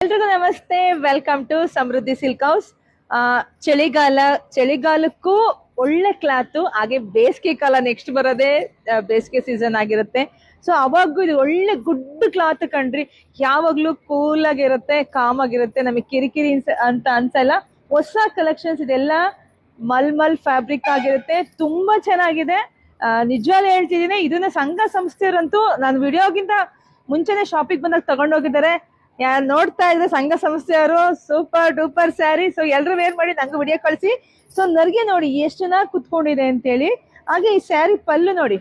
ಎಲ್ರಿಗೂ ನಮಸ್ತೆ. Welcome to Samruddhi silk house. ಚಳಿಗಾಲಕ್ಕೂ ಒಳ್ಳೆ ಕ್ಲಾತ್, ಹಾಗೆ ಬೇಸಿಗೆ ಕಾಲ ನೆಕ್ಸ್ಟ್ ಬರೋದೇ ಬೇಸಿಗೆ ಸೀಸನ್ ಆಗಿರುತ್ತೆ. ಸೊ ಅವಾಗೂ ಇದು ಒಳ್ಳೆ ಗುಡ್ ಕ್ಲಾತ್ ಕಣ್ರಿ. ಯಾವಾಗ್ಲೂ ಕೂಲ್ ಆಗಿರುತ್ತೆ, ಕಾಮ್ ಆಗಿರುತ್ತೆ, ನಮಗೆ ಕಿರಿಕಿರಿ ಅಂತ ಅನ್ಸಲ್ಲ. ಹೊಸ ಕಲೆಕ್ಷನ್ಸ್ ಇದೆಲ್ಲ ಮಲ್ ಫ್ಯಾಬ್ರಿಕ್ ಆಗಿರುತ್ತೆ, ತುಂಬಾ ಚೆನ್ನಾಗಿದೆ. ನಿಜವಾಗ್ಲೂ ಹೇಳ್ತಿದ್ದೀನಿ, ಇದನ್ನ ಸಂಘ ಸಂಸ್ಥೆಯವರಂತೂ ನಾನು ವಿಡಿಯೋಗಿಂತ ಮುಂಚೆನೆ ಶಾಪಿಗೆ ಬಂದಾಗ ತಗೊಂಡೋಗಿದ್ದಾರೆ. ನೋಡ್ತಾ ಇದ್ರೆ ಸಂಘ ಸಂಸ್ಥೆಯವರು ಸೂಪರ್ ಡೂಪರ್ ಸ್ಯಾರಿ. ಸೊ ಎಲ್ರು ವೇರ್ ಮಾಡಿ ನಂಗೆ ವಿಡಿಯೋ ಕಳಿಸಿ. ಸೊ ನರ್ಗೆ ನೋಡಿ ಎಷ್ಟು ಚೆನ್ನಾಗಿ ಕುತ್ಕೊಂಡಿದೆ ಅಂತೇಳಿ. ಹಾಗೆ ಈ ಸ್ಯಾರಿ ಪಲ್ಲು ನೋಡಿ,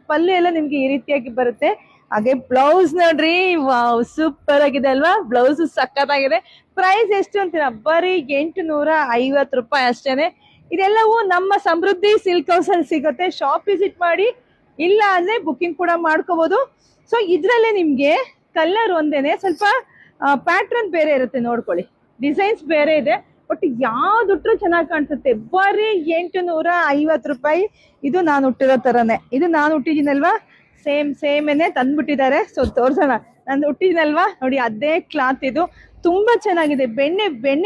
ಪಲ್ಲು ಎಲ್ಲ ನಿಮ್ಗೆ ಈ ರೀತಿಯಾಗಿ ಬರುತ್ತೆ. ಹಾಗೆ ಬ್ಲೌಸ್ ನೋಡ್ರಿ, ವಾವ್ ಸೂಪರ್ ಆಗಿದೆ ಅಲ್ವಾ. ಬ್ಲೌಸ್ ಸಖತ್ತಾಗಿದೆ. ಪ್ರೈಸ್ ಎಷ್ಟು ಅಂತೀರಾ? ಬರೀ 850 ರೂಪಾಯಿ ಅಷ್ಟೇನೆ. ಇದೆಲ್ಲವೂ ನಮ್ಮ ಸಮೃದ್ಧಿ ಸಿಲ್ಕ್ ಹೌಸ್ ಅಲ್ಲಿ ಸಿಗುತ್ತೆ. ಶಾಪ್ ವಿಸಿಟ್ ಮಾಡಿ, ಇಲ್ಲ ಅಂದ್ರೆ ಬುಕಿಂಗ್ ಕೂಡ ಮಾಡ್ಕೋಬಹುದು. ಸೊ ಇದ್ರಲ್ಲೇ ನಿಮ್ಗೆ ಕಲರ್ ಒಂದೇನೆ, ಸ್ವಲ್ಪ ಪ್ಯಾಟ್ರನ್ ಬೇರೆ ಇರುತ್ತೆ, ನೋಡ್ಕೊಳ್ಳಿ. ಡಿಸೈನ್ಸ್ ಬೇರೆ ಇದೆ, ಬಟ್ ಯಾವ್ದುಟ್ರು ಚೆನ್ನಾಗಿ ಕಾಣಿಸುತ್ತೆ. ಬರೀ 850 ರೂಪಾಯಿ. ಇದು ನಾನು ಹುಟ್ಟಿರೋ ತರನೇ, ಇದು ನಾನು ಹುಟ್ಟಿದ್ದೀನಲ್ವಾ, ಸೇಮೇನೆ ತಂದ್ಬಿಟ್ಟಿದ್ದಾರೆ. ಸೊ ತೋರ್ಸೋಣ, ನಾನು ಹುಟ್ಟಿದ್ದೀನಲ್ವಾ ನೋಡಿ, ಅದೇ ಕ್ಲಾತ್ ಇದು. ತುಂಬಾ ಚೆನ್ನಾಗಿದೆ, ಬೆಣ್ಣೆ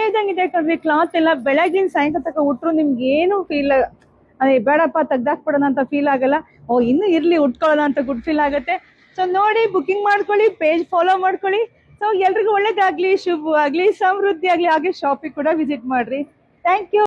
ಇದ್ದಂಗಿದೆ ಕಣ್ರಿ ಕ್ಲಾತ್ ಎಲ್ಲ. ಬೆಳಗಿನ ಸಾಯಂಕಾಲ ತನಕ ಉಟ್ರು ನಿಮ್ಗೆ ಏನು ಫೀಲ್ ಅದೇ ಬೇಡಪ್ಪ ತೆಗ್ದಾಕ್ಬಿಡೋಣ ಅಂತ ಫೀಲ್ ಆಗಲ್ಲ. ಇನ್ನು ಇರ್ಲಿ ಉಟ್ಕೊಳ್ಳೋಣ ಅಂತ ಗುಡ್ ಫೀಲ್ ಆಗುತ್ತೆ. ಸೊ ನೋಡಿ, ಬುಕಿಂಗ್ ಮಾಡ್ಕೊಳ್ಳಿ, ಪೇಜ್ ಫಾಲೋ ಮಾಡ್ಕೊಳ್ಳಿ. ಸೊ ಎಲ್ರಿಗೂ ಒಳ್ಳೇದಾಗ್ಲಿ, ಶುಭವಾಗ್ಲಿ, ಸಮೃದ್ಧಿ ಆಗ್ಲಿ. ಹಾಗೆ ಶಾಪಿಗೆ ಕೂಡ ವಿಸಿಟ್ ಮಾಡ್ರಿ. Thank you.